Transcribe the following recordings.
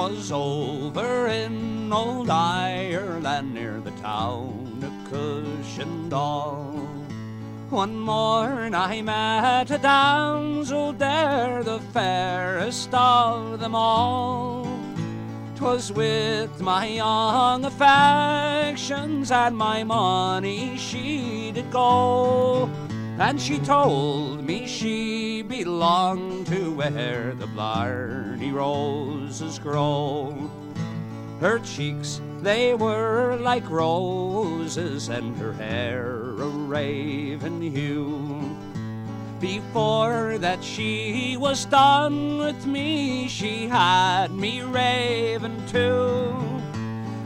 'twas over in old Ireland near the town of Cushy Butterfield. One morn I met a damsel there, the fairest of them all. 'Twas with my young affections and my money she did go, and she told me she belonged to where the Blarney Roses grow. Her cheeks, they were like roses, and her hair a raven hue. Before that she was done with me, she had me raving too.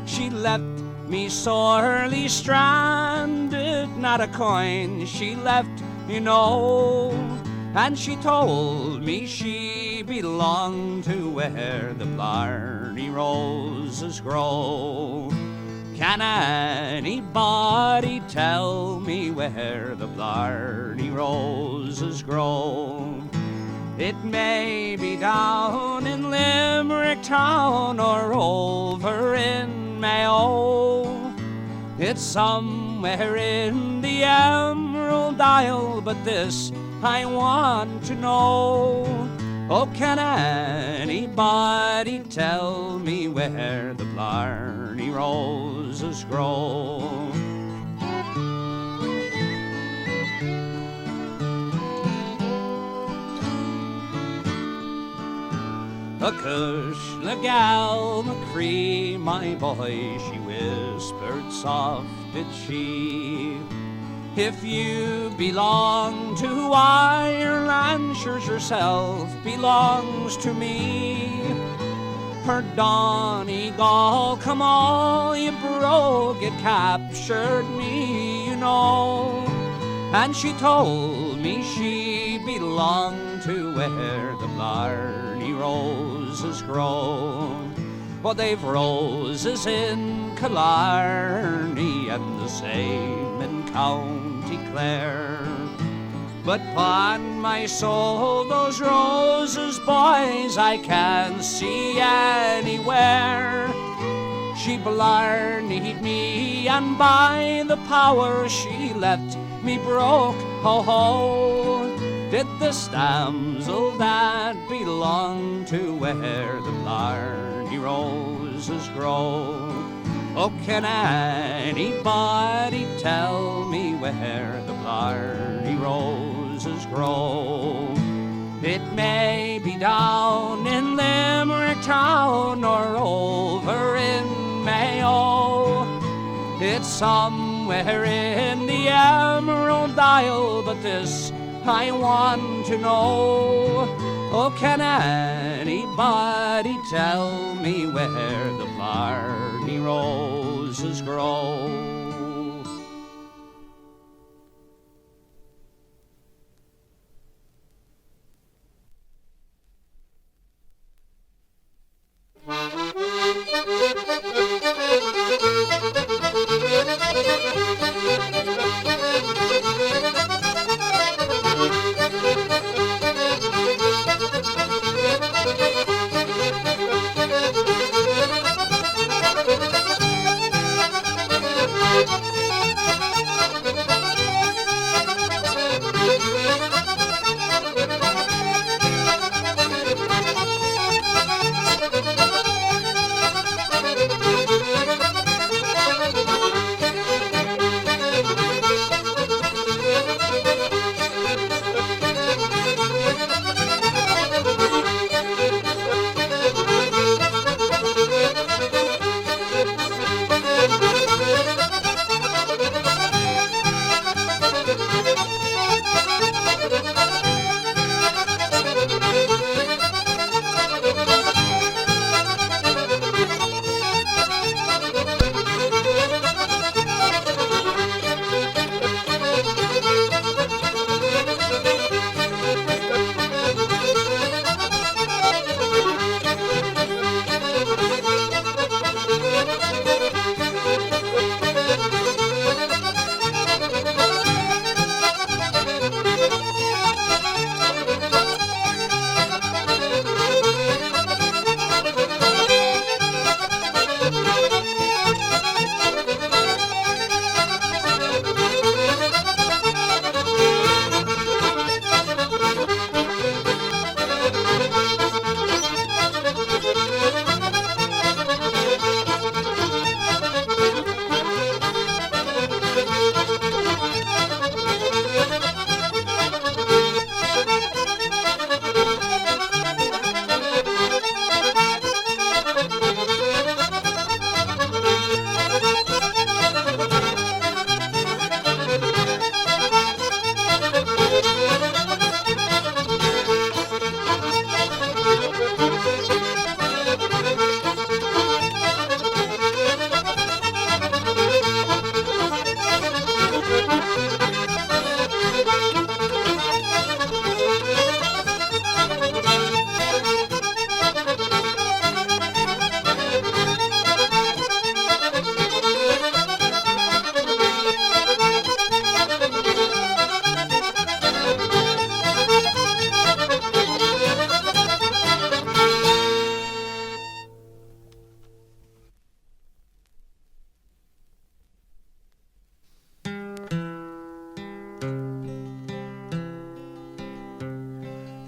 She left me sorely stranded, not a coin she left, you know. And she told me she belonged to where the Blarney Roses grow. Can anybody tell me where the Blarney Roses grow? It may be down in Limerick town or over in Mayo. It's somewhere in the Emerald Isle, but this I want to know. Oh, can anybody tell me where the Blarney Roses grow? A cush, the gal McCree, my boy, she whispered soft, did she? If you belong to Ireland, sure yourself belongs to me. Her Donegal, come all you broke, it captured me, you know. And she told me she belonged to where the Blarney Roses grow. Well, they've roses in Killarney and the same in County Clare. But upon my soul, those roses, boys, I can't see anywhere. She Blarneyed me, and by the power she left me broke, ho ho. Did this damsel that belong to where the Blarney Roses grow? Oh, can anybody tell me where the Blarney Roses grow? It may be down in Limerick town or over in Mayo. It's somewhere in the Emerald Isle, but this I want to know. Oh, can anybody tell me where the Blarney Roses grow?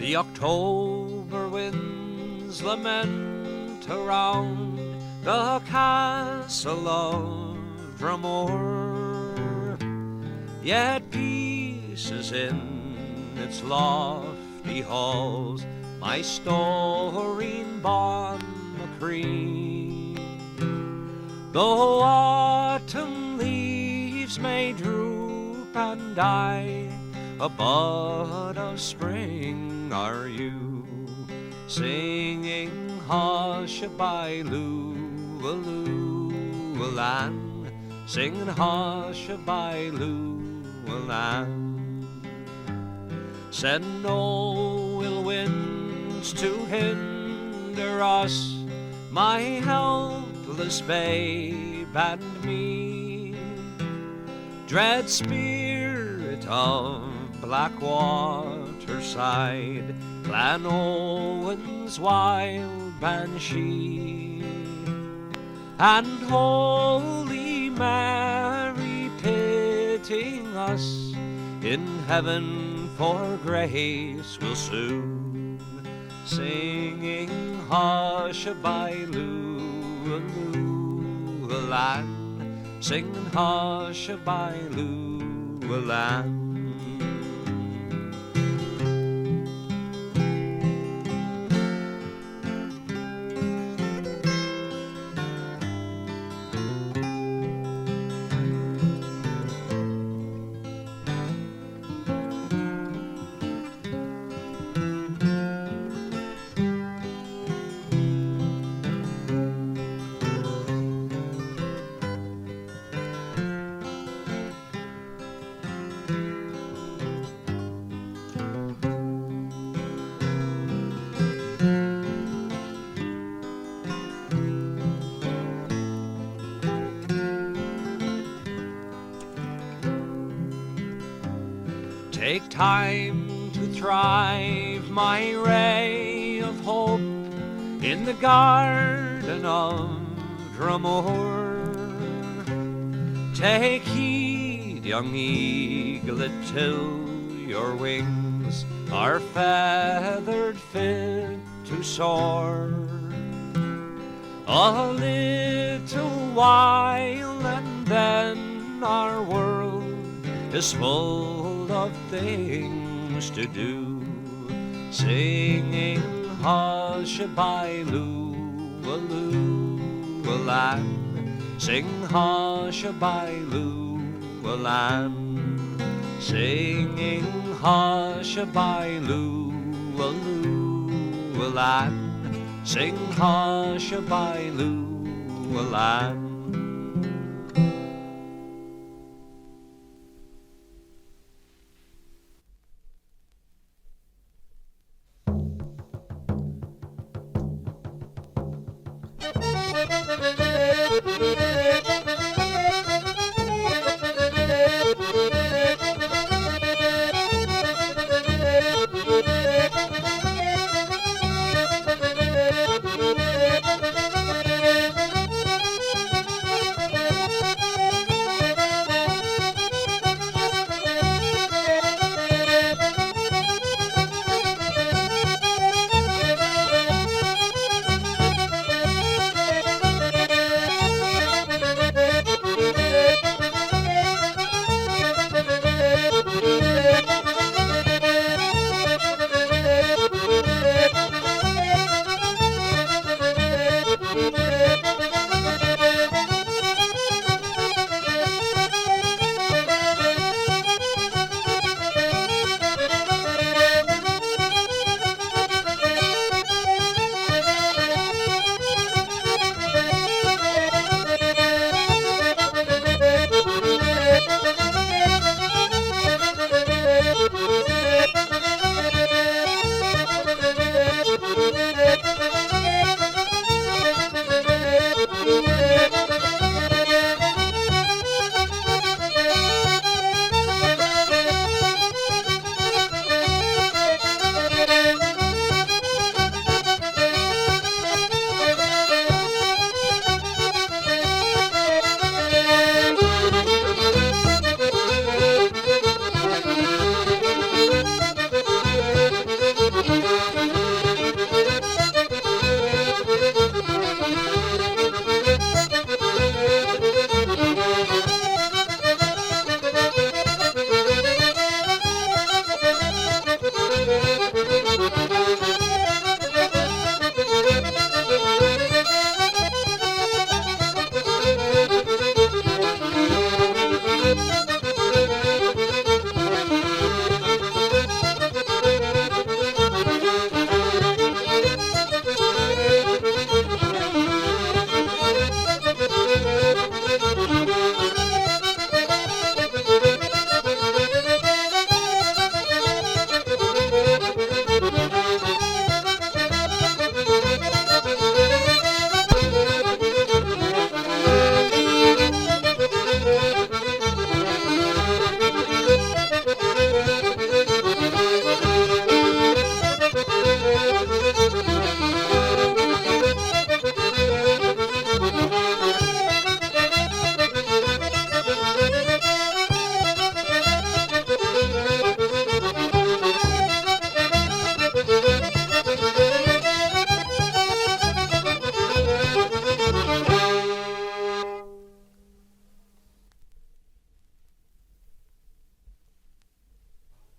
The October winds lament around the castle of Dromore, yet peace is in its lofty halls, my storing Bonny. Though autumn leaves may droop and die, a bud of spring are you, singing hush-a-bye-loo, a-loo-a-lan, singing hush-a-bye-loo, a-lan. Send no ill winds to hinder us, my helpless babe and me. Dread spirit of Blackwater side, Clan Owen's wild banshee, and Holy Mary pitying us, in heaven for grace will sue, singing hush-a-bye-loo, a-loo-a-lan, singing hush-a-bye-loo, a-lan. Take time to thrive, my ray of hope, in the garden of Dromore. Take heed, young eaglet, till your wings are feathered fit to soar. A little while and then our world is full of things to do, singing hush-a-bye-loo, a-loo-a-lan, sing hush-a-bye-loo, a-lan, singing hush-a-bye-loo, a-loo-a-lan, sing hush-a-bye-loo, a-lan.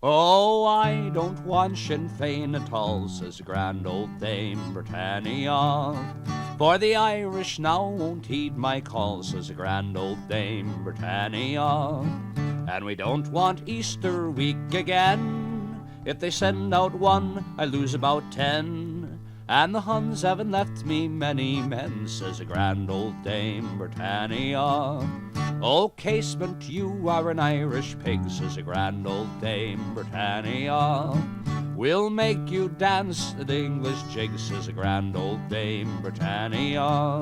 Oh, I don't want Sinn Féin at all, says the grand old Dame Britannia. For the Irish now won't heed my call, says the grand old Dame Britannia. And we don't want Easter week again. If they send out one, I lose about 10. And the Huns haven't left me many men, says the grand old Dame Britannia. Oh, casement, you are an Irish pig, says the grand old Dame Britannia. We'll make you dance the English jig, says the grand old Dame Britannia.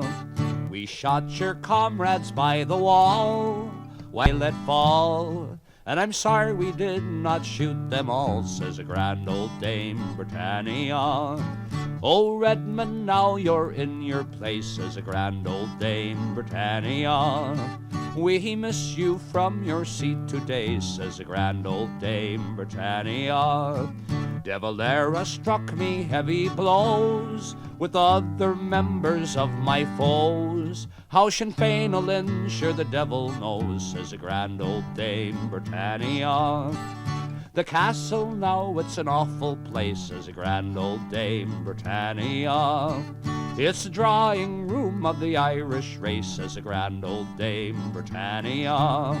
We shot your comrades by the wall, why let fall, and I'm sorry we did not shoot them all, says the grand old Dame Britannia. Oh, Redmond, now you're in your place, says the grand old Dame Britannia. We miss you from your seat today, says the grand old Dame Britannia. De Valera struck me heavy blows with other members of my foes. How Sinn Féin will ensure the devil knows, says the grand old Dame Britannia. The castle now, it's an awful place, says the grand old Dame Britannia. It's the drawing room of the Irish race, says the grand old Dame Britannia.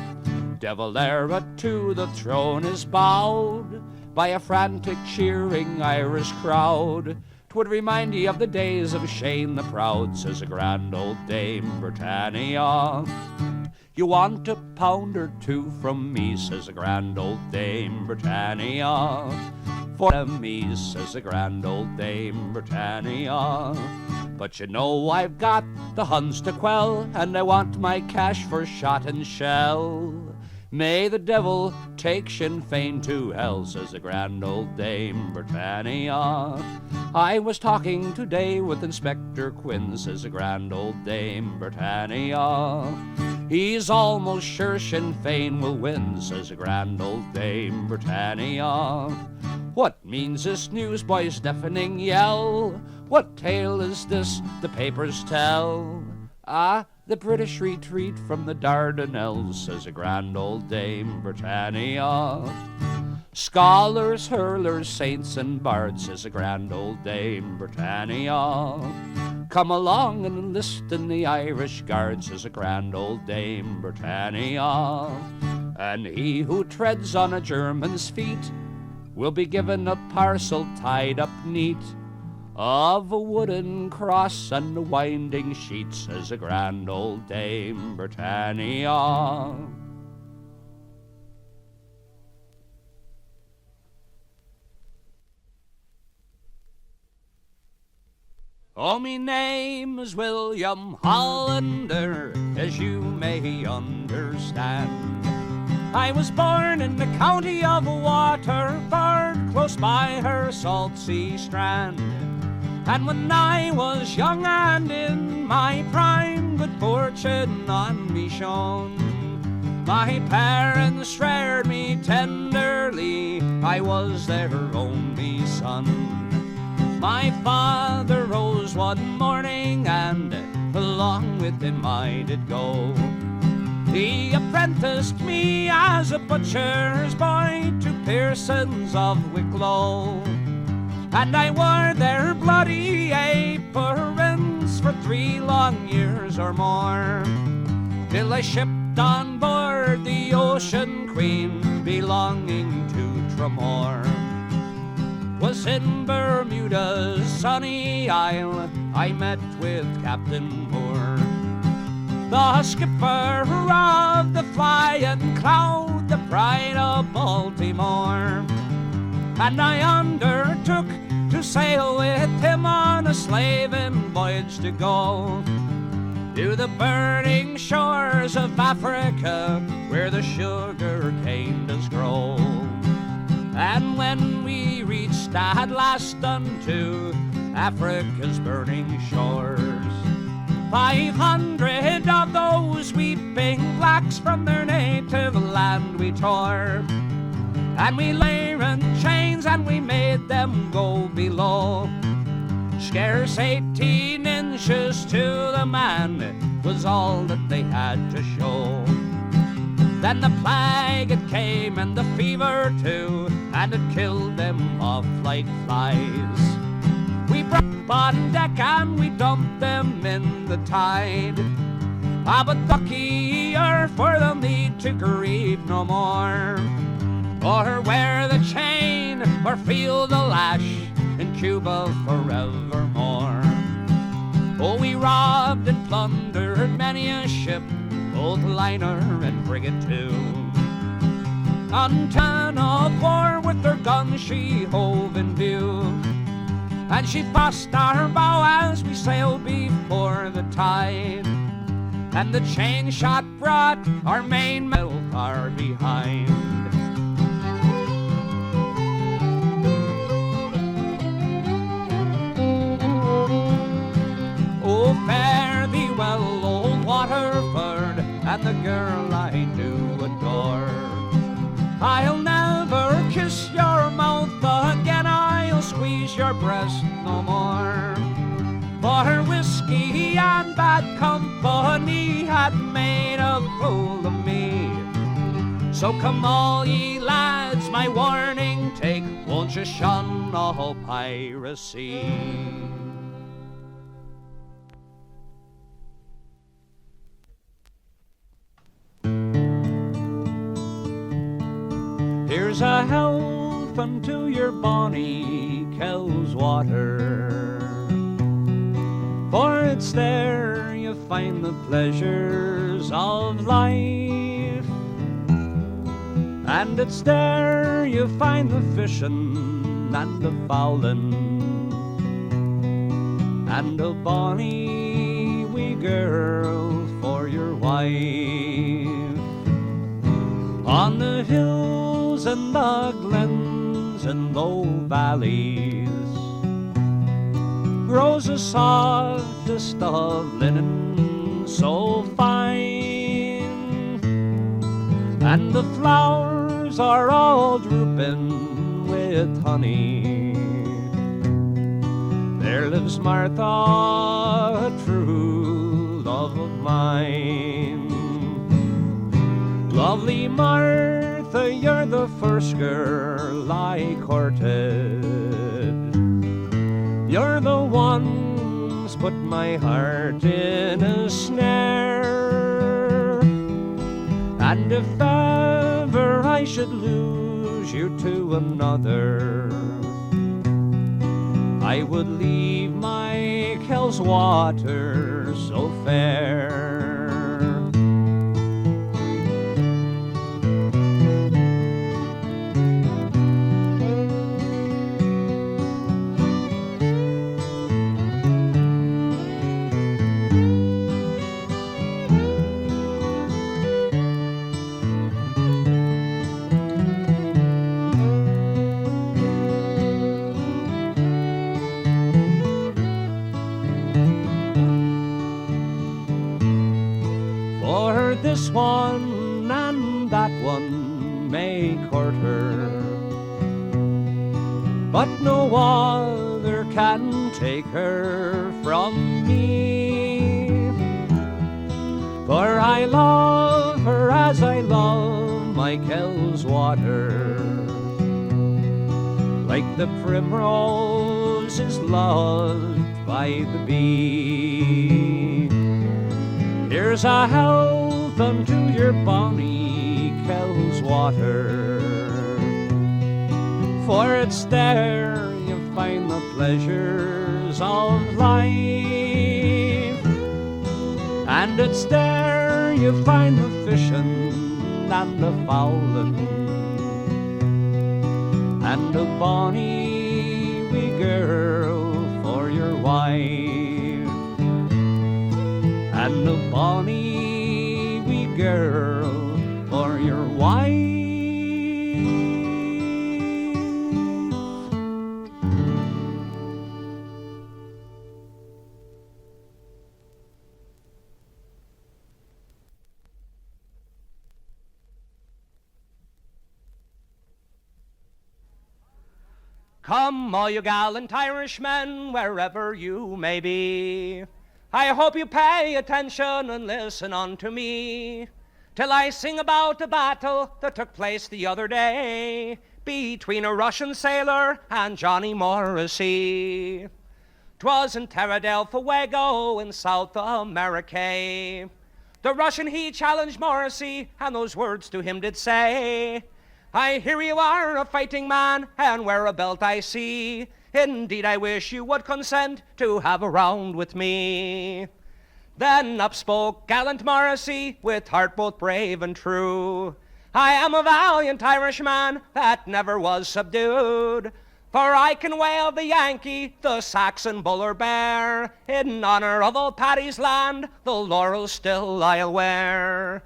De Valera to the throne is bowed by a frantic cheering Irish crowd. 'Twould remind ye of the days of Shane the Proud, says the grand old Dame Britannia. You want a pound or two from me, says the grand old Dame Britannia. For me, says the grand old Dame Britannia. But you know I've got the Huns to quell, and I want my cash for shot and shell. May the devil take Sinn Féin to hell, says the grand old Dame Britannia. I was talking today with Inspector Quinn, says the grand old Dame Britannia. He's almost sure Sinn Féin will win, says the grand old Dame Britannia. What means this news, boys' deafening yell? What tale is this the papers tell? Ah, the British retreat from the Dardanelles, says the grand old Dame Britannia. Scholars, hurlers, saints and bards, says the grand old Dame Britannia. Come along and enlist in the Irish Guards, says the grand old Dame Britannia. And he who treads on a German's feet will be given a parcel tied up neat of a wooden cross and a winding sheet, says the grand old Dame Britannia. Oh, me name is William Hollander, as you may understand. I was born in the county of Waterford, close by her salt sea strand. And when I was young and in my prime, good fortune on me shone. My parents reared me tenderly, I was their only son. My father rose one morning and along with him I did go. He apprenticed me as a butcher's boy to Pearson's of Wicklow. And I wore their bloody aprons for 3 long years or more, till I shipped on board the Ocean Queen belonging to Dromore. Was in Bermuda's sunny isle I met with Captain Moore, the skipper of the Flying Cloud, the pride of Baltimore. And I undertook to sail with him on a slaving voyage to go to the burning shores of Africa, where the sugar cane does grow. And when we reached at last unto Africa's burning shores, 500 of those weeping blacks from their native land we tore. And we lay in chains and we made them go below. Scarce 18 inches to the man was all that they had to show. Then the plague it came and the fever too, and it killed them off like flies. We brought them on deck and we dumped them in the tide. But luckier for they'll need to grieve no more, or wear the chain or feel the lash in Cuba forevermore. Oh, we robbed and plundered many a ship, both liner and frigate too. Until of war with her guns she hove in view, and she fussed our bow as we sailed before the tide, and the chain shot brought our mainsail far behind. Oh, fare thee well, old Waterford, and the girl I do adore. I'll never kiss your mouth again, I'll squeeze your breast no more. For her whiskey and bad company had made a fool of me. So come all ye lads, my warning take, won't you shun all piracy? Here's a health unto your Bonny Kellswater, for it's there you find the pleasures of life, and it's there you find the fishing and the fowling, and a bonny wee girl for your wife. On the hills and the glens and low valleys grows the softest of linen so fine, and the flowers are all drooping with honey. There lives Martha, a true love of mine. Lovely Martha, you're the first girl I courted. You're the one's put my heart in a snare, and if ever I should lose you to another, I would leave my Kellswater so fair. This one and that one may court her, but no other can take her from me. For I love her as I love my Kellswater, like the primrose is loved by the bee. Here's a health unto your Bonny Kellswater, for it's there you find the pleasures of life, and it's there you find the fishing and the fowling, and a bonny wee girl for your wife, and a bonny girl for your wife. Come, all you gallant Irishmen, wherever you may be, I hope you pay attention and listen unto me, till I sing about a battle that took place the other day between a Russian sailor and Johnny Morrisey. 'Twas in Terra del Fuego in South America. The Russian he challenged Morrisey, and those words to him did say, I hear you are a fighting man, and wear a belt I see. Indeed I wish you would consent to have a round with me. Then up spoke gallant Morrisey, with heart both brave and true. I am a valiant Irishman that never was subdued, for I can wave the Yankee, the Saxon bull or bear. In honor of old Paddy's land, the laurels still I'll wear.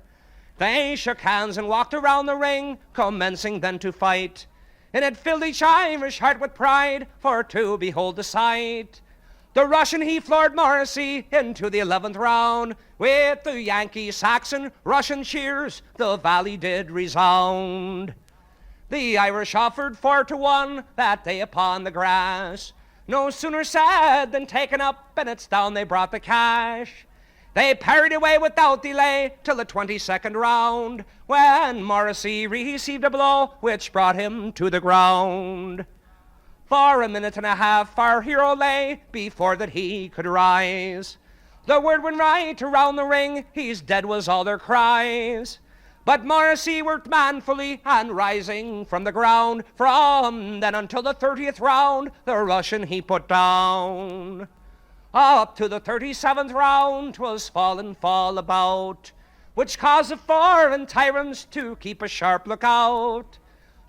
They shook hands and walked around the ring, commencing then to fight. And it filled each Irish heart with pride, for to behold the sight. The Russian he floored Morrisey into the 11th round. With the Yankee, Saxon, Russian cheers, the valley did resound. The Irish offered 4-1 that day upon the grass. No sooner said than taken up, and it's down they brought the cash. They parried away without delay till the 22nd round, when Morrisey received a blow which brought him to the ground. For a minute and a half our hero lay before that he could rise. The word went right around the ring, he's dead was all their cries. But Morrisey worked manfully and rising from the ground, from then until the 30th round the Russian he put down. Up to the 37th round 'twas fall and fall about, which caused the foreign tyrants to keep a sharp lookout.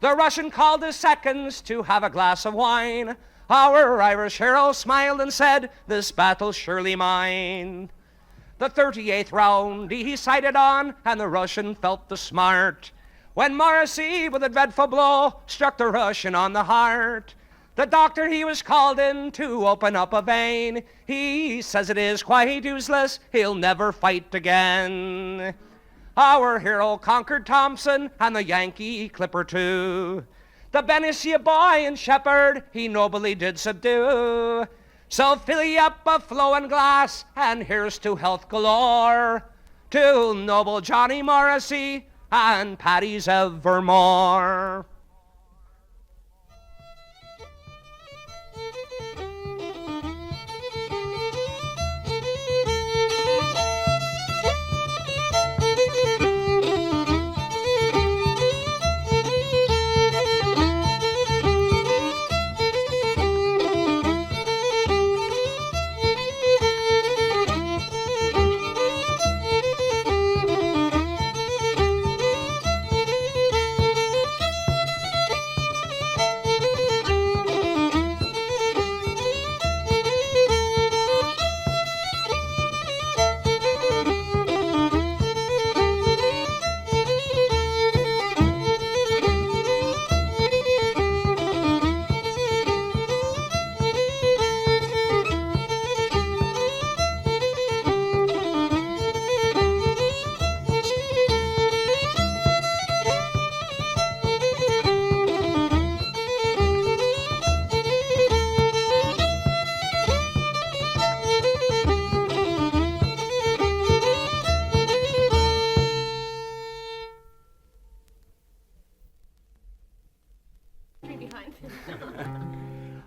The Russian called his seconds to have a glass of wine. Our Irish hero smiled and said, this battle's surely mine. The 38th round he sighted on, and the Russian felt the smart, when Morrisey with a dreadful blow struck the Russian on the heart. The doctor he was called in to open up a vein. He says it is quite useless, he'll never fight again. Our hero conquered Thompson and the Yankee Clipper too. The Benicia boy and shepherd he nobly did subdue. So fill ye up a flowing glass, and here's to health galore, to noble Johnny Morrisey and Paddy's evermore.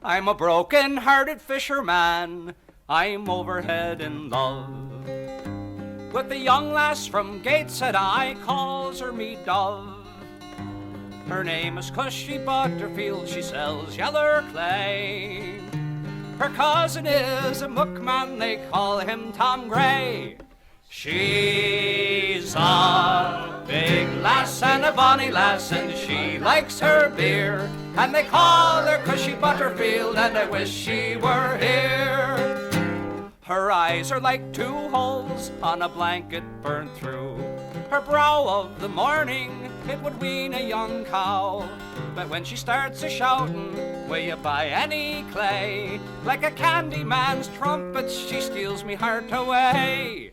I'm a broken-hearted fisherman, I'm overhead in love with the young lass from Gateshead, I calls her me dove. Her name is Cushy Butterfield, she sells yeller clay. Her cousin is a muckman, they call him Tom Gray. She's a big lass and a bonny lass, and she likes her beer, and they call her Cushy Butterfield, and I wish she were here. Her eyes are like two holes on a blanket burnt through. Her brow of the morning, it would wean a young cow. But when she starts a-shouting, will you buy any clay? Like a candy man's trumpet, she steals me heart away.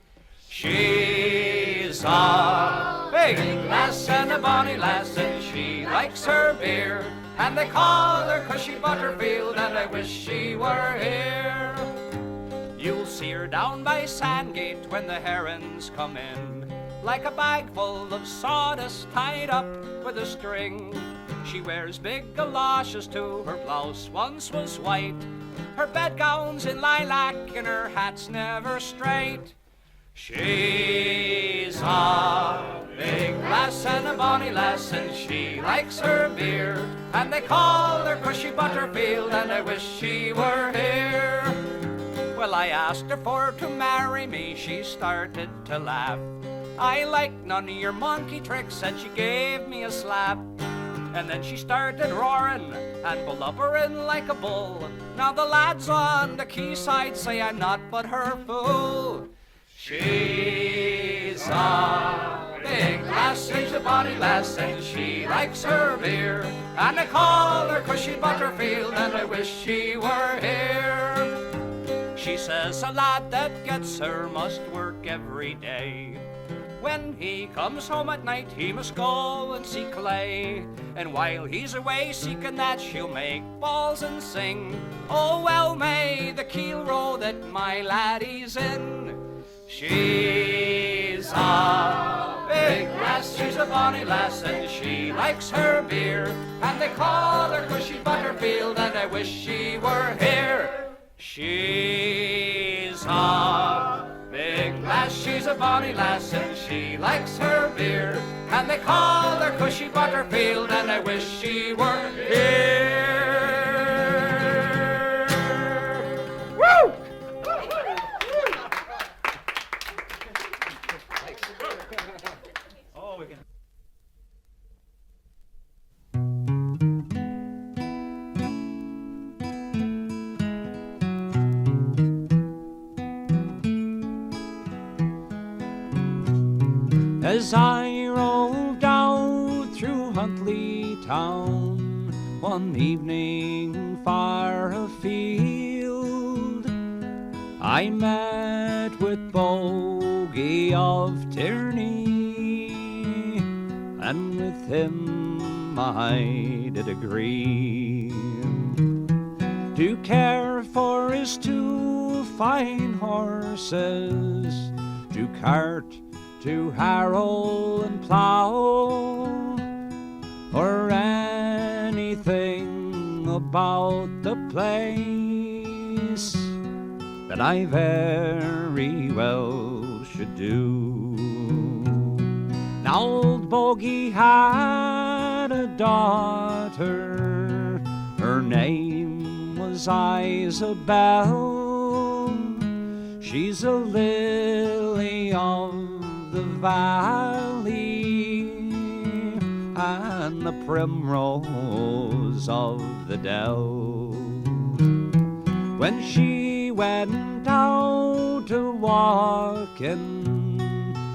She's a big lass and a bonny lass, and she likes her beer, and they call her Cushy Butterfield, and I wish she were here. You'll see her down by Sandgate when the herons come in, like a bag full of sawdust tied up with a string. She wears big galoshes too, her blouse once was white, her bedgown's in lilac and her hat's never straight. She's a big lass and a bonny lass, and she likes her beer, and they call her Cushy Butterfield, and I wish she were here. Well, I asked her for to marry me, she started to laugh. I like none of your monkey tricks, and she gave me a slap. And then she started roaring and blubbering like a bull. Now the lads on the quayside say I'm not but her fool. She's a big lass, she's a bonny lass, and she likes her beer, and I call her Cushy Butterfield, and I wish she were here. She says a lad that gets her must work every day. When he comes home at night, he must go and seek clay. And while he's away seeking that, she'll make balls and sing. Oh, well may the keel row that my laddie's in. She's a big lass, she's a bonny lass, and she likes her beer, and they call her Cushy Butterfield, and I wish she were here. She's a big lass, she's a bonny lass, and she likes her beer, and they call her Cushy Butterfield, and I wish she were here. Woo! Oh, we can. As I rode out through Huntly town one evening far afield, I met with Bogie of Tierney, and with him I did agree to care for his two fine horses, to cart, to harrow and plough, or anything about the place that I very well should do. Now old Bogie had a daughter, her name was Isabel. She's a lily of the valley and the primrose of the dell. When she went out to walking,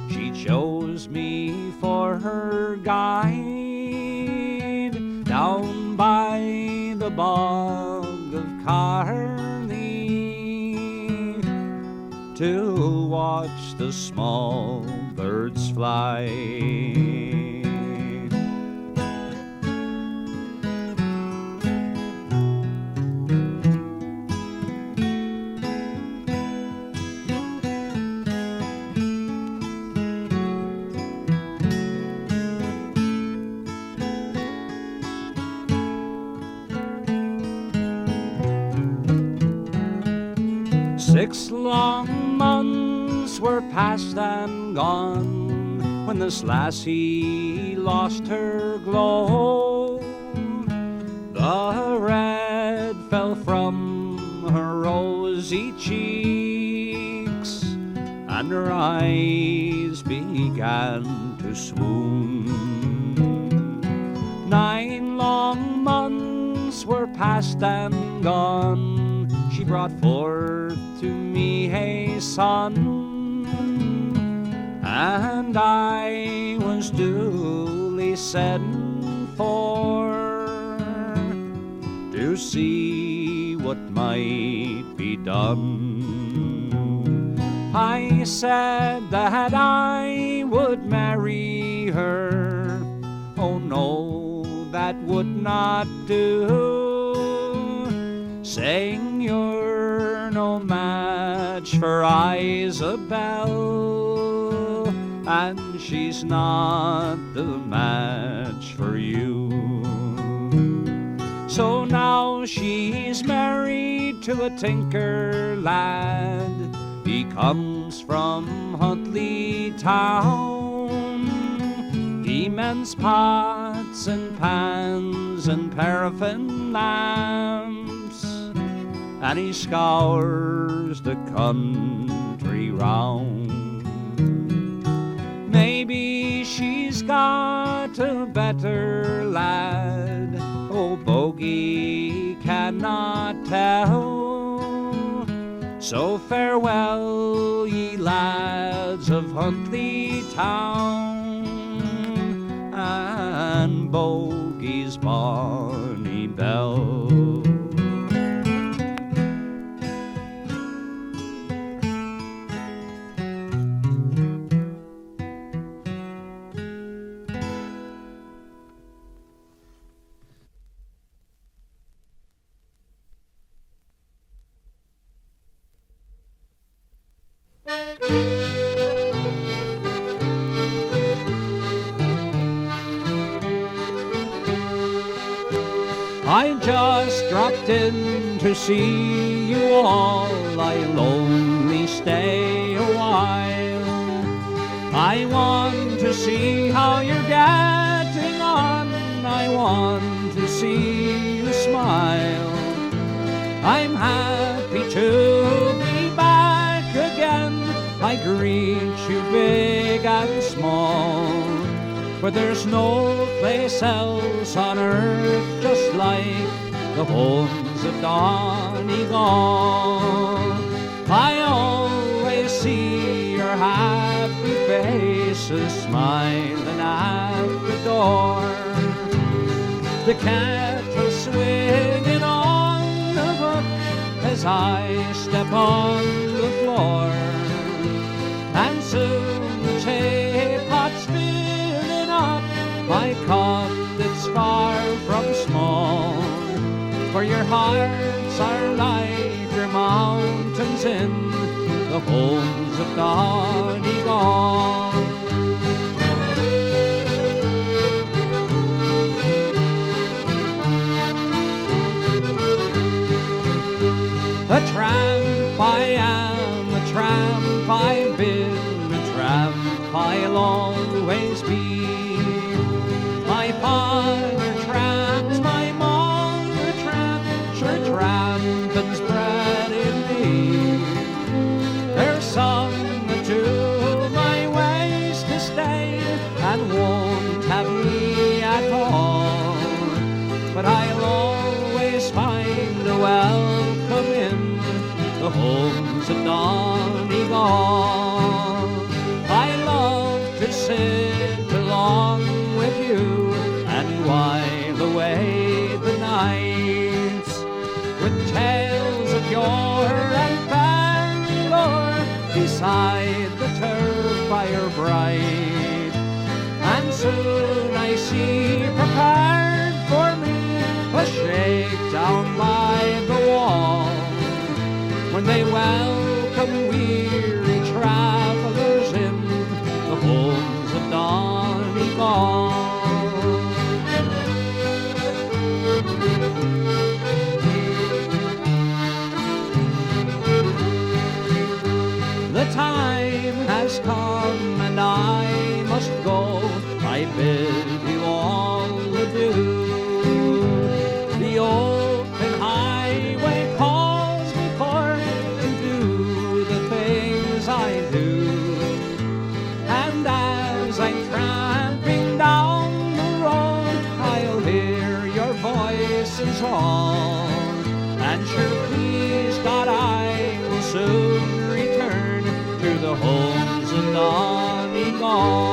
she chose me for her guide down by the bog of Carney to watch the small birds fly. 6 long months were past and gone when this lassie lost her glow. The red fell from her rosy cheeks, and her eyes began to swoon. 9 long months were past and gone. She brought forth to me a son, and I was duly sent for to see what might be done. I said that I would marry her. Oh no, that would not do, saying you're no match for Isabel, and she's not the match for you. she's married to a tinker lad. He comes from Huntly town. He mends pots and pans and paraffin lamps, and he scours the country round. Maybe she's got a better lad, oh, Bogie cannot tell. So farewell, ye lads of Huntly town, and Bogie's bonny Belle. I just dropped in to see you all. I'll only stay a while. I want to see how you're getting on. I want to see you smile. I'm happy to be back again. I greet you big and small, for there's no place else on earth just like the homes of Donegal. I always see your happy faces smiling at the door, the kettle swinging on the hook as I step on the floor, and soon the teapot's filling up my cup that's far from small, for your hearts are like your mountains in the homes of Donegal. A tramp I am, a tramp I've been, a tramp I'll always be. My father tramped, my mother tramped, sure tramping's bred in me. There's some that do my ways to stay and won't have me at all, but I'll always find a welcome in the homes of Donegal. I love to sit along with you and while away the nights with tales of yore and fairy lore beside the turf fire bright. And soon I see prepared for me a shake down by the wall, when they welcome weary travelers in the homes of Donegal. The time has come and I must go. I bid you all adieu. The open highway calls me forth to do the things I do, and as I'm tramping down the road, I'll hear your voices all, and sure please God I will soon return to the homes of Donegal.